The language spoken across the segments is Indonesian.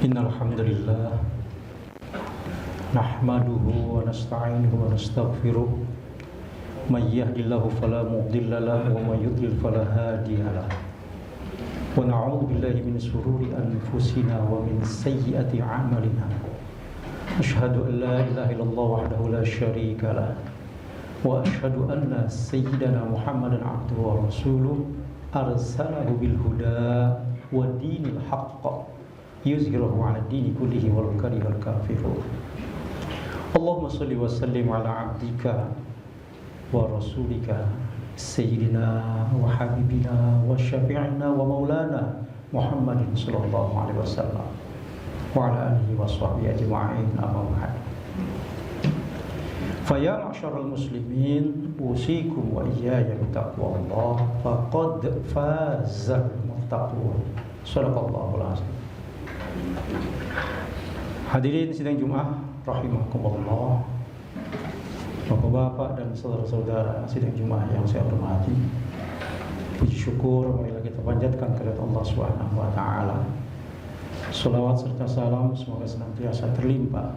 Innal hamdalillah nahmaduhu wa nasta'inuhu wa nastaghfiruh may yahdihillahu fala mudilla lahu wa may yudlil fala hadiya lahu wa na'udzu billahi min shururi anfusina wa min sayyiati a'malina asyhadu an la ilaha illallah wahdahu la syarika lah wa asyhadu anna sayyidana Muhammadan abduhu wa rasuluh arsalahu bil huda wa dinil haqq yuzhirahu 'ala dini kullihi walau karihal kafirun. Allahumma shalli wa sallim 'ala 'abdika wa rasulika sayyidina wa habibina wa syafi'ina wa maulana Muhammadin sallallahu alaihi wasallam wa 'ala alihi wa sahbihi ajma'in, amma ba'd. Fa ya ma'syaral muslimin usikum wa iyaya bi taqwallah faqad fazal muttaqun. Shadaqallahul azim. Hadirin sidang Jumat rahimakumullah, Bapak-bapak dan saudara-saudara sidang Jumat yang saya hormati, puji syukur marilah kita panjatkan kehadirat Allah Subhanahu wa taala. Selawat serta salam semoga senantiasa terlimpah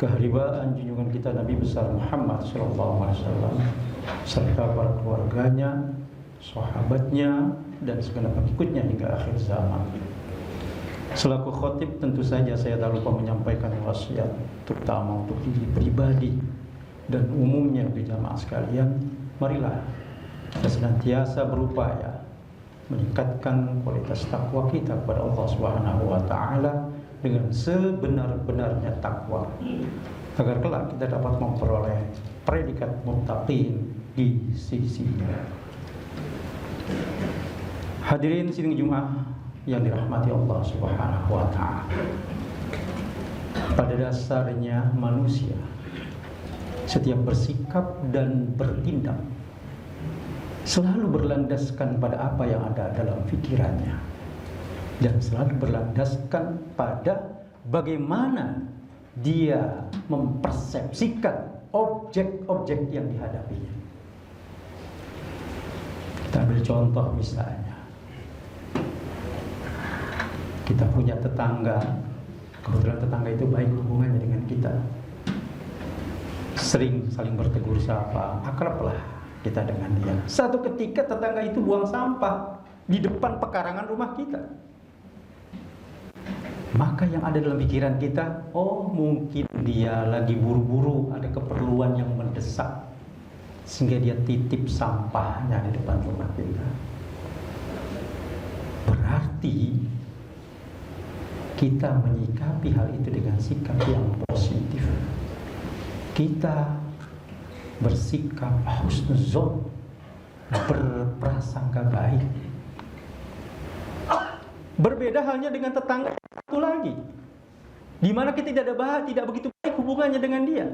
keharibaan junjungan kita Nabi besar Muhammad sallallahu alaihi wasallam serta para keluarganya, sahabatnya dan segenap pengikutnya hingga akhir zaman. Selaku khotib tentu saja saya tak lupa menyampaikan wasiat terutama untuk diri pribadi dan umumnya bagi jamaah sekalian. Marilah kita senantiasa berupaya meningkatkan kualitas takwa kita kepada Allah Subhanahu wa taala dengan sebenar-benarnya takwa agar kelak kita dapat memperoleh predikat muttaqin di sisinya. Hadirin sidang Jumat yang dirahmati Allah Subhanahu wa taala. Pada dasarnya manusia setiap bersikap dan bertindak selalu berlandaskan pada apa yang ada dalam pikirannya dan selalu berlandaskan pada bagaimana dia mempersepsikan objek-objek yang dihadapinya. Kita ambil contoh misalnya, kita punya tetangga, kebetulan tetangga itu baik hubungannya dengan kita, sering saling bertegur sapa, akrablah kita dengan dia. Satu ketika tetangga itu buang sampah di depan pekarangan rumah kita, maka yang ada dalam pikiran kita, oh mungkin dia lagi buru-buru, ada keperluan yang mendesak, sehingga dia titip sampahnya di depan rumah kita. Berarti kita menyikapi hal itu dengan sikap yang positif. Kita bersikap husnuzon, berprasangka baik. Berbeda halnya dengan tetangga satu lagi, di mana kita tidak begitu baik hubungannya dengan dia.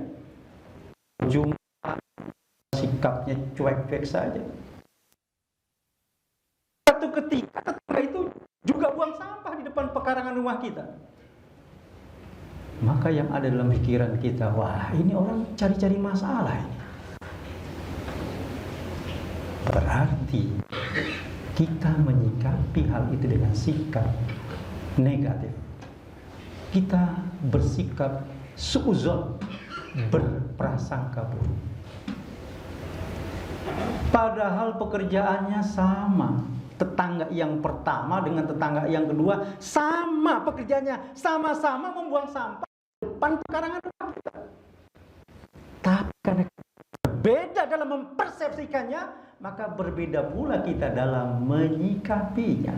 Cuma sikapnya cuek-cuek saja. Satu ketika tetangga itu juga buang sampah di depan pekarangan rumah kita, maka yang ada dalam pikiran kita, wah ini orang cari-cari masalah ini. Berarti kita menyikapi hal itu dengan sikap negatif. Kita bersikap suuzon, berprasangka buruk. Padahal pekerjaannya sama. Tetangga yang pertama dengan tetangga yang kedua sama pekerjaannya, sama-sama membuang sampah di depan pekarangan rumah kita. Tapi karena berbeda dalam mempersepsikannya, maka berbeda pula kita dalam menyikapinya.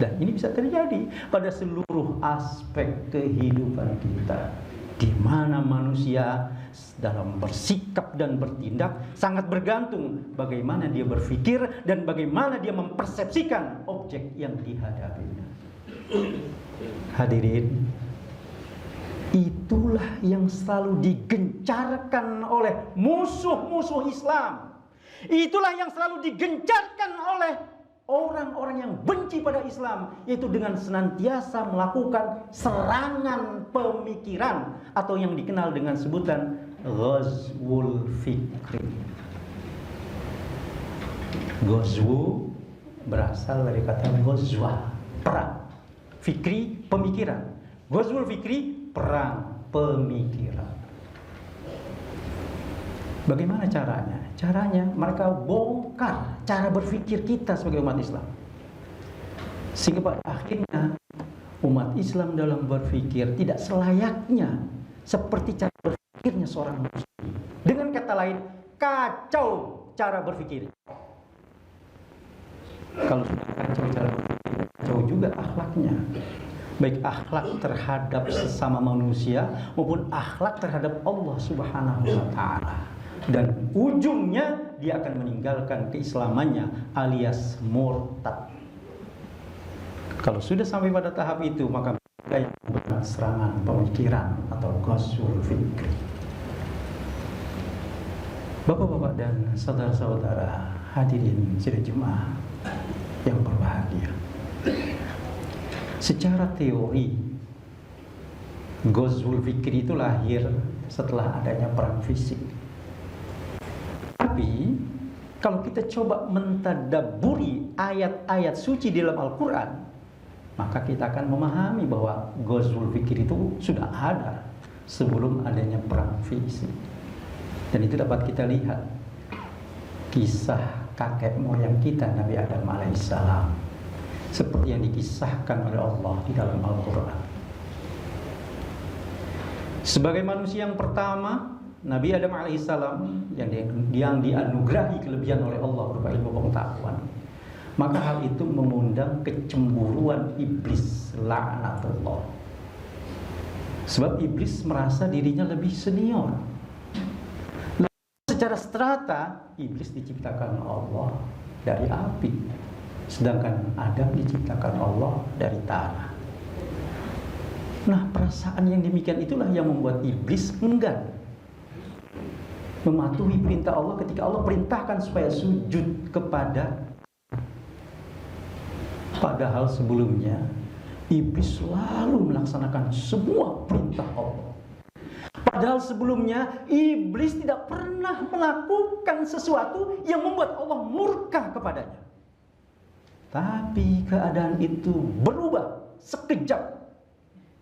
Dan ini bisa terjadi pada seluruh aspek kehidupan kita, di mana manusia dalam bersikap dan bertindak sangat bergantung bagaimana dia berpikir dan bagaimana dia mempersepsikan objek yang dihadapinya. Hadirin, itulah yang selalu digencarkan oleh musuh-musuh Islam. Itulah yang selalu digencarkan oleh orang-orang yang benci pada Islam, yaitu dengan senantiasa melakukan serangan pemikiran atau yang dikenal dengan sebutan ghazwul fikri. Ghazwu berasal dari kata ghazwa, perang. Fikri, pemikiran. Ghazwul fikri, perang pemikiran. Bagaimana caranya? Caranya mereka bongkar cara berpikir kita sebagai umat Islam. Sehingga pada akhirnya umat Islam dalam berpikir tidak selayaknya seperti cara berpikirnya seorang muslim. Dengan kata lain, kacau cara berpikir. Kalau sudah kacau cara berpikir, kacau juga akhlaknya. Baik akhlak terhadap sesama manusia maupun akhlak terhadap Allah Subhanahu wa Ta'ala. Dan ujungnya dia akan meninggalkan keislamannya alias murtad. Kalau sudah sampai pada tahap itu, maka mereka yang membuat serangan pemikiran atau ghazwul fikri. Bapak-bapak dan saudara-saudara hadirin sidang Jumat yang berbahagia. Secara teori, ghazwul fikri itu lahir setelah adanya perang fisik. Tapi kalau kita coba mentadabburi ayat-ayat suci di dalam Al-Quran, maka kita akan memahami bahwa ghazwul fikri itu sudah ada sebelum adanya perang fisik. Dan itu dapat kita lihat kisah kakek moyang kita, Nabi Adam alaihissalam, seperti yang dikisahkan oleh Allah di dalam Al-Quran. Sebagai manusia yang pertama, Nabi Adam alaihissalam yang dianugerahi kelebihan oleh Allah berupa ilmu pengetahuan, maka hal itu mengundang kecemburuan iblis, laknatullah. Sebab iblis merasa dirinya lebih senior. Secara strata, iblis diciptakan Allah dari api, sedangkan Adam diciptakan Allah dari tanah. Nah, perasaan yang demikian itulah yang membuat iblis enggan mematuhi perintah Allah ketika Allah perintahkan supaya sujud kepada. Padahal sebelumnya iblis selalu melaksanakan semua perintah Allah. Padahal sebelumnya iblis tidak pernah melakukan sesuatu yang membuat Allah murka kepadanya. Tapi keadaan itu berubah sekejap.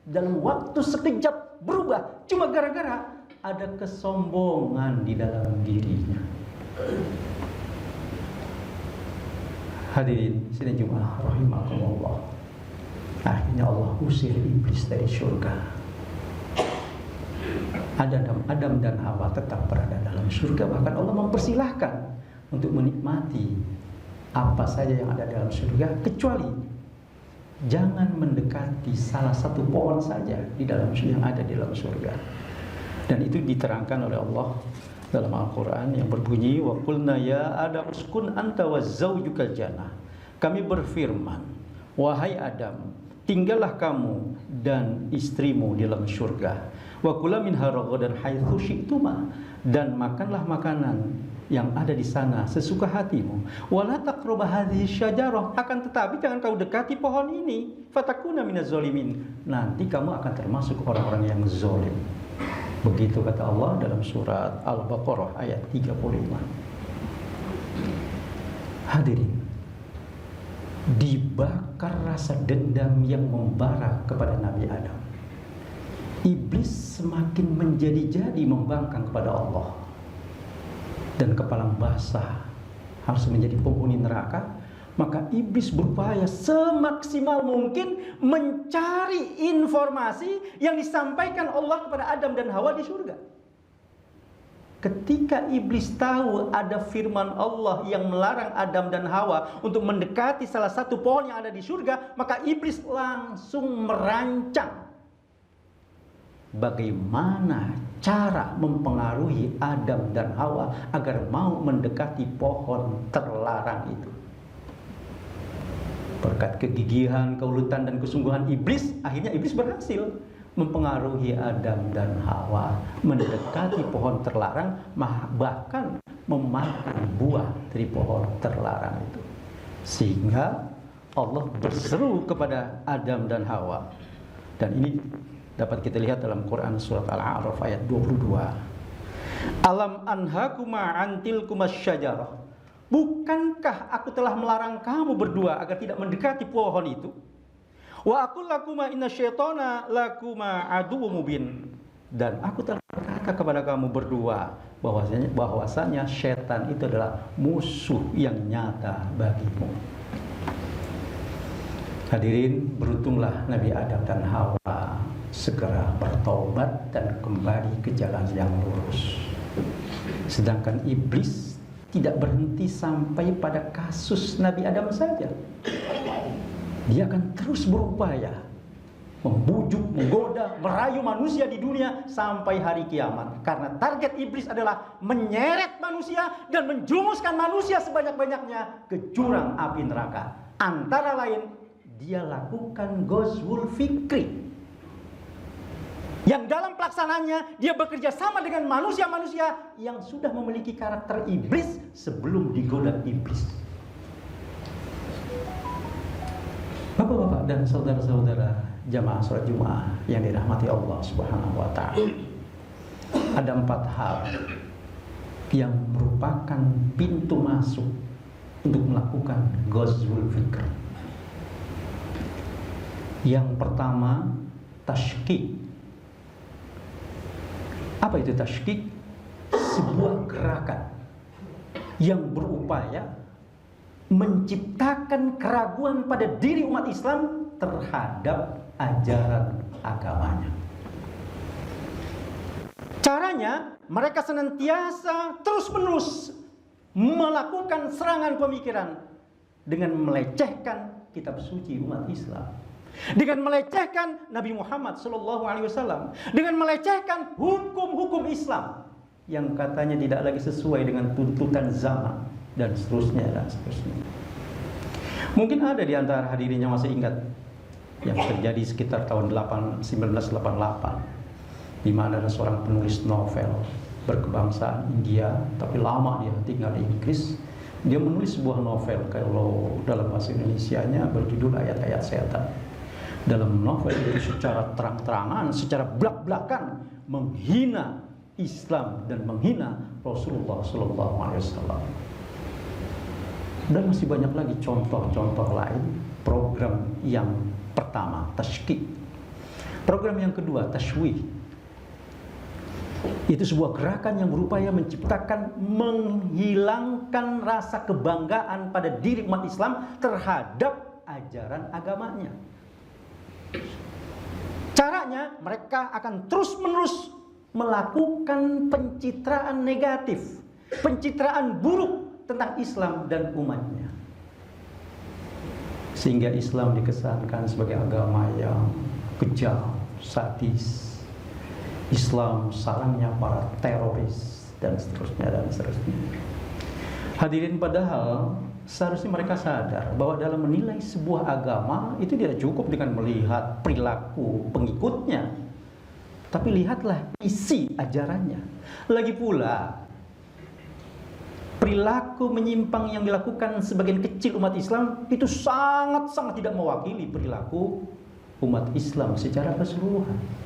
Dalam waktu sekejap berubah cuma gara-gara ada kesombongan di dalam dirinya. Hadirin sidang Jumat rahimakumullah. Akhirnya Allah usir iblis dari surga. Adam dan Hawa tetap berada dalam surga, bahkan Allah mempersilahkan untuk menikmati apa saja yang ada dalam surga, kecuali jangan mendekati salah satu pohon saja di dalam yang ada di dalam surga. Dan itu diterangkan oleh Allah dalam Al-Quran yang berbunyi, wa qulna ya Adam uskun anta wa zawjukal jannah. Kami berfirman, wahai Adam, tinggallah kamu dan istrimu di dalam surga. Wa kula minha ragadan haitsu syi'tuma, dan makanlah makanan yang ada di sana sesuka hatimu. Wala taqrabu hadhihi syajarah, akan tetapi jangan kau dekati pohon ini. Fatakuna minaz zalimin, nanti kamu akan termasuk orang-orang yang zalim. Begitu kata Allah dalam surat Al-Baqarah ayat 35. Hadirin, dibakar rasa dendam yang membara kepada Nabi Adam. Iblis semakin menjadi-jadi membangkang kepada Allah, dan kepala basah harus menjadi penghuni neraka. Maka iblis berupaya semaksimal mungkin mencari informasi yang disampaikan Allah kepada Adam dan Hawa di surga. Ketika iblis tahu ada firman Allah yang melarang Adam dan Hawa untuk mendekati salah satu pohon yang ada di surga, maka iblis langsung merancang bagaimana cara mempengaruhi Adam dan Hawa agar mau mendekati pohon terlarang itu. Berkat kegigihan, keuletan, dan kesungguhan iblis, akhirnya iblis berhasil mempengaruhi Adam dan Hawa mendekati pohon terlarang, bahkan memakan buah dari pohon terlarang itu. Sehingga Allah berseru kepada Adam dan Hawa. Dan ini dapat kita lihat dalam Quran surat Al-A'raf ayat 22. Alam anhakuma antil kumas syajarah, bukankah aku telah melarang kamu berdua agar tidak mendekati pohon itu? Wa aqul lakuma inna syaitana lakuma aduwwum mubin. Dan aku telah berkata kepada kamu berdua bahwasanya setan itu adalah musuh yang nyata bagimu. Hadirin, beruntunglah Nabi Adam dan Hawa segera bertaubat dan kembali ke jalan yang lurus. Sedangkan iblis tidak berhenti sampai pada kasus Nabi Adam saja. Dia akan terus berupaya membujuk, menggoda, merayu manusia di dunia sampai hari kiamat. Karena target iblis adalah menyeret manusia dan menjumuskan manusia sebanyak-banyaknya ke jurang api neraka. Antara lain, dia lakukan ghazwul fikri, yang dalam pelaksanaannya dia bekerja sama dengan manusia-manusia yang sudah memiliki karakter iblis sebelum digoda iblis. Bapak-bapak dan saudara-saudara jamaah sholat Jumat yang dirahmati Allah Subhanahu wa ta'ala, ada 4 hal yang merupakan pintu masuk untuk melakukan ghazwul fikr. Yang pertama, tashkik. Apa itu tashkik? Sebuah gerakan yang berupaya menciptakan keraguan pada diri umat Islam terhadap ajaran agamanya. Caranya, mereka senantiasa terus-menerus melakukan serangan pemikiran dengan melecehkan kitab suci umat Islam, dengan melecehkan Nabi Muhammad SAW, dengan melecehkan hukum-hukum Islam yang katanya tidak lagi sesuai dengan tuntutan zaman, dan seterusnya dan seterusnya. Mungkin ada di antara hadirin yang masih ingat yang terjadi sekitar tahun 1988, di mana ada seorang penulis novel berkebangsaan India, tapi lama dia tinggal di Inggris. Dia menulis sebuah novel, kalau dalam bahasa Indonesianya berjudul Ayat-Ayat Setan. Dalam novel itu secara terang-terangan, secara belak-belakan menghina Islam dan menghina Rasulullah SAW. Dan masih banyak lagi contoh-contoh lain. Program yang pertama, tashkik. Program yang kedua, tashwih. Itu sebuah gerakan yang berupaya menciptakan, menghilangkan rasa kebanggaan pada diri umat Islam terhadap ajaran agamanya. Caranya, mereka akan terus-menerus melakukan pencitraan negatif, pencitraan buruk tentang Islam dan umatnya, sehingga Islam dikesankan sebagai agama yang kejam, sadis. Islam sarangnya para teroris dan seterusnya dan seterusnya. Hadirin, padahal seharusnya mereka sadar bahwa dalam menilai sebuah agama itu tidak cukup dengan melihat perilaku pengikutnya, tapi lihatlah isi ajarannya. Lagi pula, perilaku menyimpang yang dilakukan sebagian kecil umat Islam itu sangat-sangat tidak mewakili perilaku umat Islam secara keseluruhan.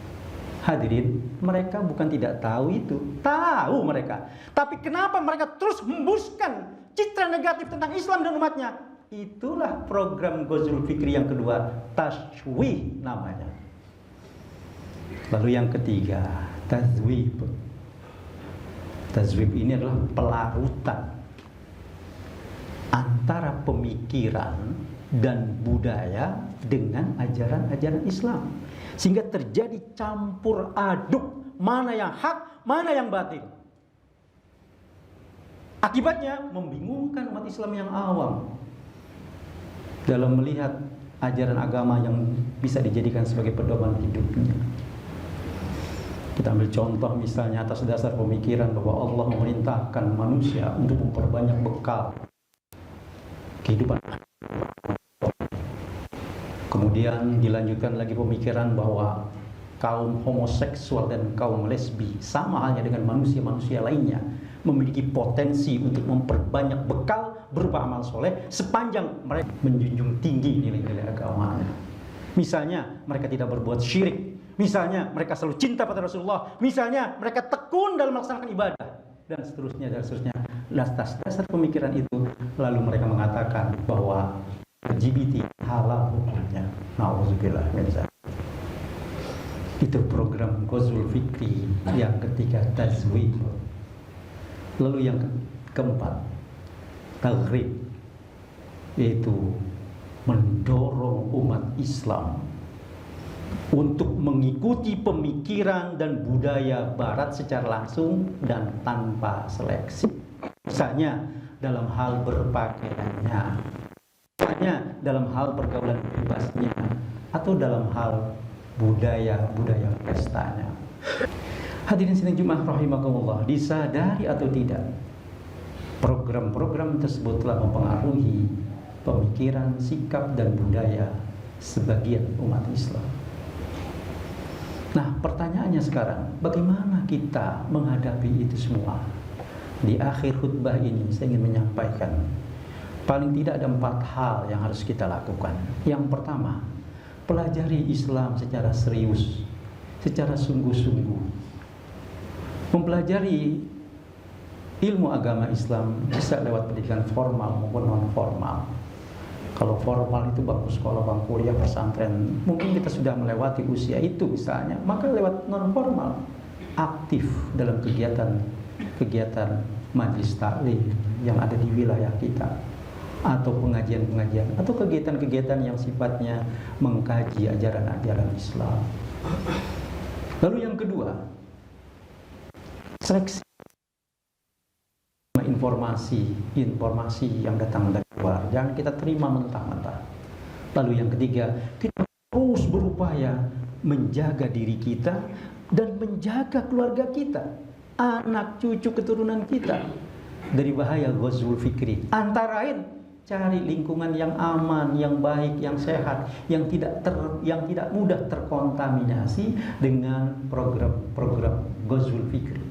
Hadirin, mereka bukan tidak tahu itu, tahu mereka. Tapi kenapa mereka terus hembuskan citra negatif tentang Islam dan umatnya? Itulah program ghazwul fikri yang kedua, tashwih namanya. Lalu yang ketiga, tazwib. Tazwib ini adalah pelarutan antara pemikiran dan budaya dengan ajaran-ajaran Islam, sehingga terjadi campur aduk mana yang hak, mana yang batil. Akibatnya membingungkan umat Islam yang awam dalam melihat ajaran agama yang bisa dijadikan sebagai pedoman hidupnya. Kita ambil contoh misalnya atas dasar pemikiran bahwa Allah memerintahkan manusia untuk memperbanyak bekal kehidupan. Kemudian dilanjutkan lagi pemikiran bahwa kaum homoseksual dan kaum lesbi sama halnya dengan manusia-manusia lainnya memiliki potensi untuk memperbanyak bekal berupa amal soleh sepanjang mereka menjunjung tinggi nilai-nilai agamanya. Misalnya mereka tidak berbuat syirik, misalnya mereka selalu cinta pada Rasulullah, misalnya mereka tekun dalam melaksanakan ibadah, dan seterusnya dan seterusnya. Atas dasar pemikiran itu lalu mereka mengatakan bahwa LGBT halal hukumnya. Nauzubillah min dzalik. Itu program Ghazwul Fikri yang ketiga, tazwid. Lalu yang keempat, taghrib, yaitu mendorong umat Islam untuk mengikuti pemikiran dan budaya Barat secara langsung dan tanpa seleksi. Misalnya dalam hal berpakaiannya, misalnya dalam hal pergaulan bebasnya, atau dalam hal budaya pestanya. Hadirin sidang Jumat rahimakumullah, disadari atau tidak, program-program tersebut telah mempengaruhi pemikiran, sikap, dan budaya sebagian umat Islam. Nah, pertanyaannya sekarang, bagaimana kita menghadapi itu semua? Di akhir khutbah ini saya ingin menyampaikan paling tidak ada 4 hal yang harus kita lakukan. Yang pertama, pelajari Islam secara serius, secara sungguh-sungguh. Mempelajari ilmu agama Islam bisa lewat pendidikan formal maupun non formal. Kalau formal itu bangku sekolah, bangku kuliah, pesantren, mungkin kita sudah melewati usia itu misalnya, maka lewat non formal, aktif dalam kegiatan majelis taklim yang ada di wilayah kita, atau pengajian-pengajian, atau kegiatan-kegiatan yang sifatnya mengkaji ajaran-ajaran Islam. Lalu yang kedua, seleksi informasi yang datang dari luar, jangan kita terima mentah-mentah. Lalu yang ketiga, kita terus berupaya menjaga diri kita dan menjaga keluarga kita, anak cucu keturunan kita dari bahaya ghazwul fikri. Antara lain, cari lingkungan yang aman, yang baik, yang sehat, yang tidak mudah terkontaminasi dengan program ghazwul fikri.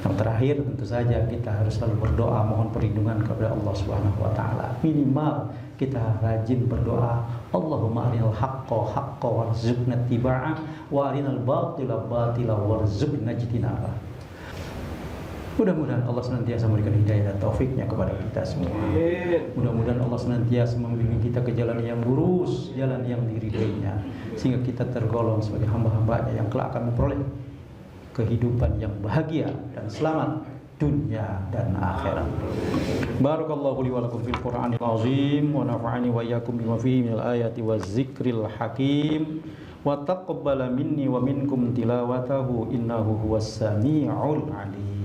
Yang terakhir, tentu saja kita harus selalu berdoa mohon perlindungan kepada Allah Subhanahu wa taala. Minimal kita rajin berdoa, Allahumma arinal haqqa haqqa warzuqna ittiba'ah wa arinal batila batila warzuqna ijtinabah. Mudah-mudahan Allah senantiasa memberikan hidayah dan taufiknya kepada kita semua. Mudah-mudahan Allah senantiasa membimbing kita ke jalan yang lurus, jalan yang diridhoinya, sehingga kita tergolong sebagai hamba-hambanya yang kelak akan memperoleh kehidupan yang bahagia dan selamat dunia dan akhirat. Barakallahu li wa lakum fil Qur'anil azim wa nafa'ani wa iyyakum bima fihi minal ayati waz zikril hakim wa taqabbala minni wa minkum tilawatahu innahu huwas samiul alim.